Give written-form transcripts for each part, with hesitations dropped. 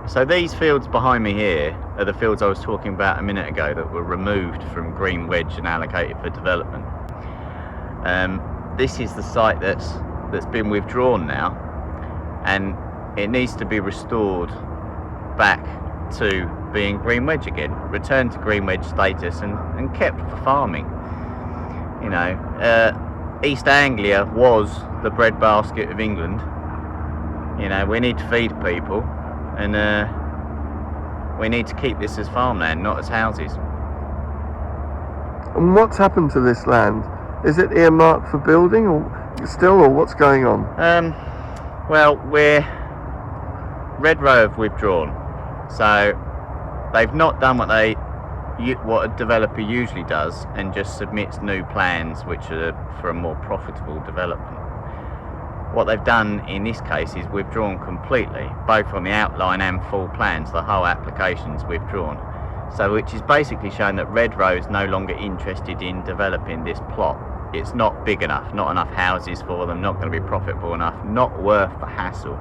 So these fields behind me here are the fields I was talking about a minute ago that were removed from Green Wedge and allocated for development. This is the site that's been withdrawn now, and it needs to be restored back to being Green Wedge again, returned to Green Wedge status and kept for farming. You know, East Anglia was the breadbasket of England. You know, we need to feed people, and we need to keep this as farmland, not as houses. And what's happened to this land? Is it earmarked for building or what's going on? Well, Redrow have withdrawn, so they've not done what a developer usually does and just submits new plans which are for a more profitable development. What they've done in this case is withdrawn completely, both on the outline and full plans. The whole application's withdrawn. So which is basically showing that Redrow is no longer interested in developing this plot. It's not big enough, not enough houses for them, not going to be profitable enough, not worth the hassle.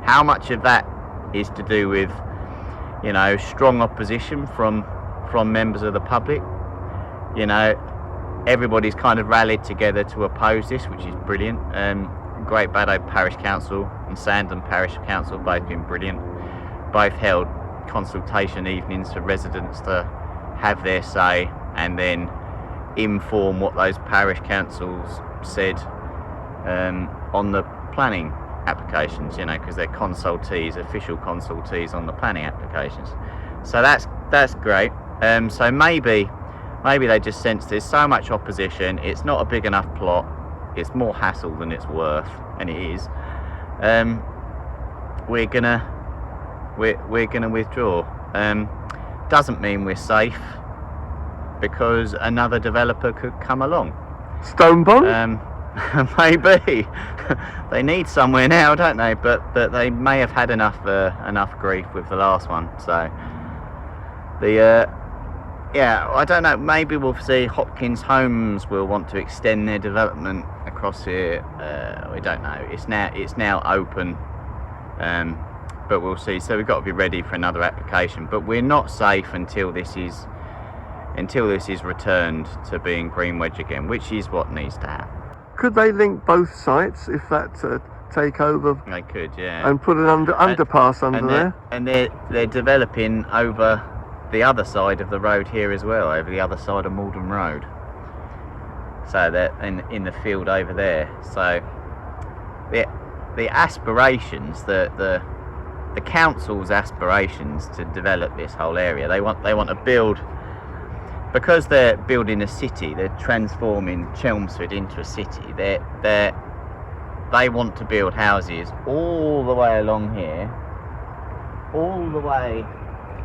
How much of that is to do with, you know, strong opposition from members of the public? You know, everybody's kind of rallied together to oppose this, which is brilliant. Great Baddow Parish Council and Sandon Parish Council both been brilliant. Both held consultation evenings for residents to have their say and then inform what those parish councils said on the planning applications, you know, because they're consultees, official consultees on the planning applications. So that's great. So maybe they just sense there's so much opposition, it's not a big enough plot, it's more hassle than it's worth, and it is. We're gonna withdraw. Doesn't mean we're safe, because another developer could come along. Stonebond? Maybe. They need somewhere now, don't they? But they may have had enough grief with the last one. So yeah, I don't know. Maybe we'll see Hopkins Homes will want to extend their development across here. We don't know. It's now open, but we'll see. So we've got to be ready for another application. But we're not safe until this is returned to being Green Wedge again, which is what needs to happen. Could they link both sites if that takeover? They could, yeah. And put an underpass under there. And they're developing over the other side of the road here as well, over the other side of Malden Road. So they're in the field over there. So the aspirations, the council's aspirations to develop this whole area, they want to build, because they're building a city, they're transforming Chelmsford into a city. They want to build houses all the way along here, all the way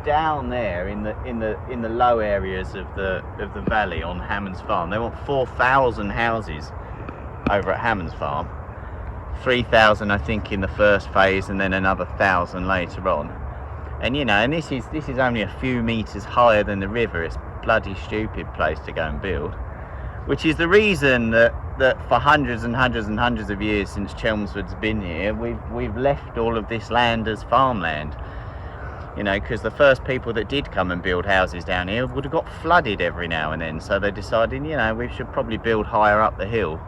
down there in the low areas of the valley on Hammond's Farm. They want 4,000 houses over at Hammond's Farm, 3,000 I think in the first phase, and then another 1,000 later on. And you know, and this is only a few meters higher than the river. It's a bloody stupid place to go and build, which is the reason that for hundreds and hundreds and hundreds of years since Chelmsford's been here, we've left all of this land as farmland. You know, because the first people that did come and build houses down here would have got flooded every now and then, so they decided, you know, we should probably build higher up the hill,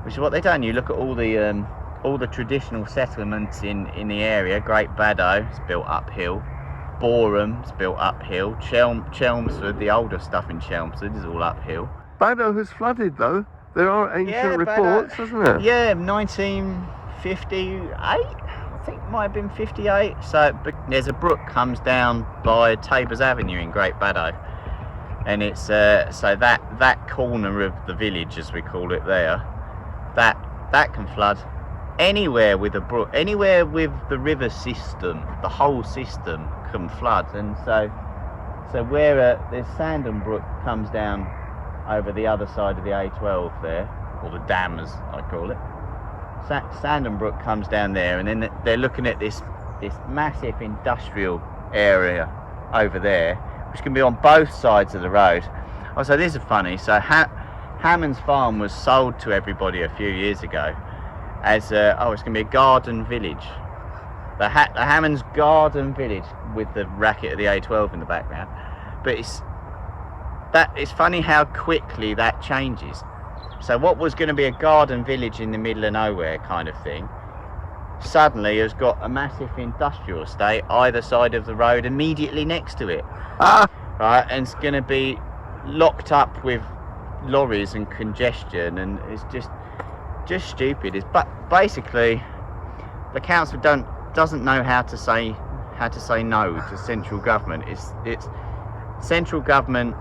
which is what they've done. You look at all the traditional settlements in the area. Great Baddow is built uphill, Boreham's built uphill, Chelmsford, the older stuff in Chelmsford, is all uphill. Baddow has flooded though. There are ancient reports, isn't there? Yeah, 1958. I think it might have been 58. So there's a brook comes down by Tabors Avenue in Great Baddow, and it's so that corner of the village, as we call it there, that can flood anywhere with a brook, anywhere with the river system. The whole system can flood, and so where there's Sandon Brook comes down over the other side of the A12 there, or the dam as I call it. Sandon Brook comes down there, and then they're looking at this massive industrial area over there, which can be on both sides of the road. Oh, so this is funny. So Hammond's Farm was sold to everybody a few years ago as it's going to be a garden village. the Hammond's Garden Village with the racket of the A12 in the background. But it's funny how quickly that changes. So what was going to be a garden village in the middle of nowhere kind of thing, suddenly has got a massive industrial estate either side of the road immediately next to it. Right, and it's going to be locked up with lorries and congestion, and it's just stupid. But basically, the council doesn't know how to say no to central government. It's central government.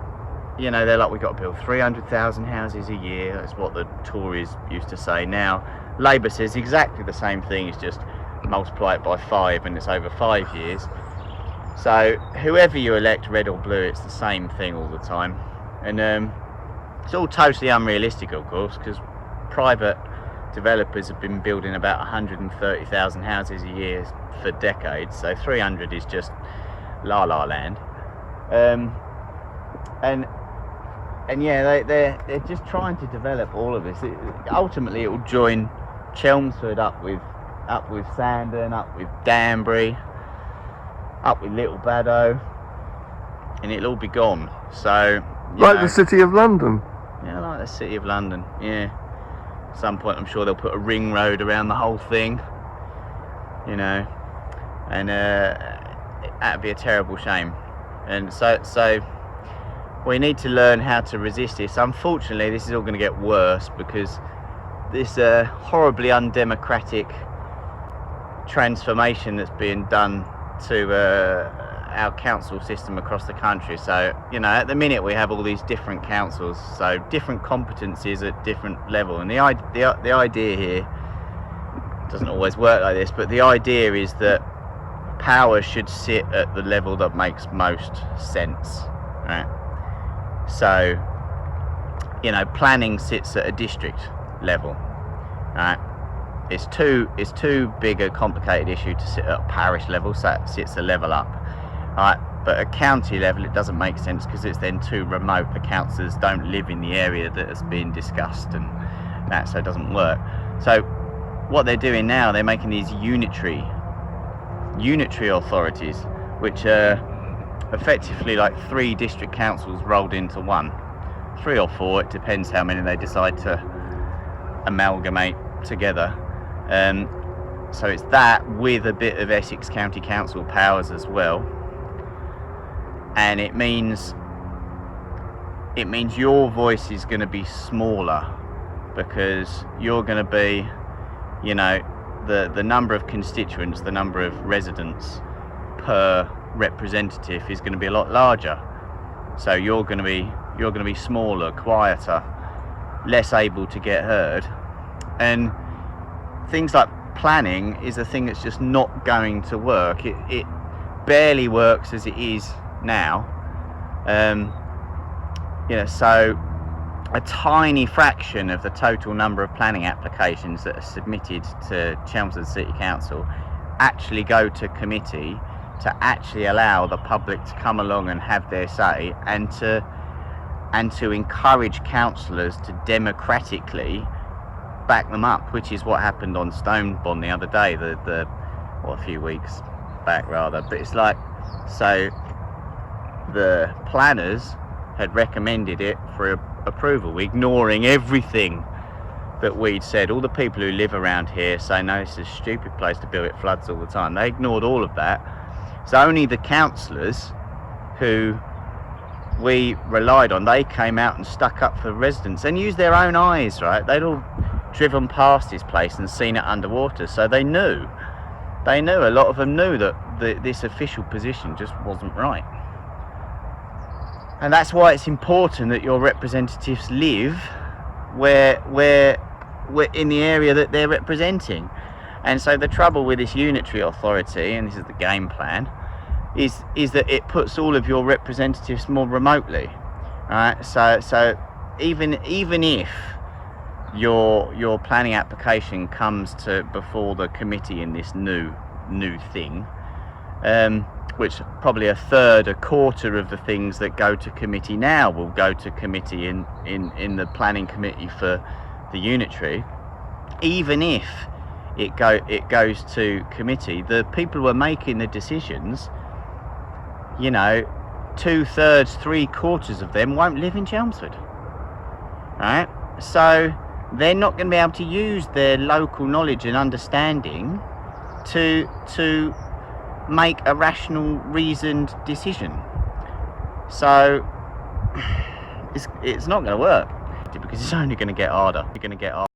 You know, they're like, we've got to build 300,000 houses a year. That's what the Tories used to say. Now, Labour says exactly the same thing. It's just multiply it by 5 and it's over 5 years. So whoever you elect, red or blue, it's the same thing all the time. And it's all totally unrealistic, of course, because private developers have been building about 130,000 houses a year for decades. So 300 is just la la land. And yeah, they're just trying to develop all of this. Ultimately, it will join Chelmsford up with Sandon, up with Danbury, up with Little Baddow, and it'll all be gone. So like the City of London. Yeah, like the City of London. Yeah. At some point, I'm sure they'll put a ring road around the whole thing. You know, and that'd be a terrible shame. And so. We need to learn how to resist this. Unfortunately, this is all going to get worse because this horribly undemocratic transformation that's being done to our council system across the country. So, you know, at the minute we have all these different councils, so different competencies at different level. And the idea here doesn't always work like this, but the idea is that power should sit at the level that makes most sense, right? So, you know, planning sits at a district level, right? It's too big a complicated issue to sit at a parish level, so it sits a level up, right? But at county level, it doesn't make sense because it's then too remote. The councillors don't live in the area that has been discussed, and that so it doesn't work. So, what they're doing now, they're making these unitary authorities, which are effectively like 3 district councils rolled into one, 3 or 4, it depends how many they decide to amalgamate together. So it's that with a bit of Essex County Council powers as well, and it means your voice is going to be smaller because you're going to be, you know, the number of constituents, the number of residents per representative is going to be a lot larger. So you're going to be smaller, quieter, less able to get heard, and things like planning is a thing that's just not going to work. It barely works as it is now. You know, so a tiny fraction of the total number of planning applications that are submitted to Chelmsford City Council actually go to committee to actually allow the public to come along and have their say, and to encourage councillors to democratically back them up, which is what happened on Stonebond the other day, or a few weeks back rather. But it's like, so the planners had recommended it for approval, ignoring everything that we'd said. All the people who live around here say, no, it's a stupid place to build, it floods all the time. They ignored all of that. So only the councillors who we relied on, they came out and stuck up for residents and used their own eyes, right? They'd all driven past this place and seen it underwater, so they knew, a lot of them knew that this official position just wasn't right. And that's why it's important that your representatives live where in the area that they're representing. And so the trouble with this unitary authority, and this is the game plan, is that it puts all of your representatives more remotely, right? So even if your planning application comes to before the committee in this new thing, which probably a quarter of the things that go to committee now will go to committee in the planning committee for the unitary. Even if it goes to committee, the people who are making the decisions, you know, 2/3, 3/4 of them won't live in Chelmsford, right? So they're not going to be able to use their local knowledge and understanding to make a rational, reasoned decision. So it's not going to work, because it's only going to get harder. You're going to get harder.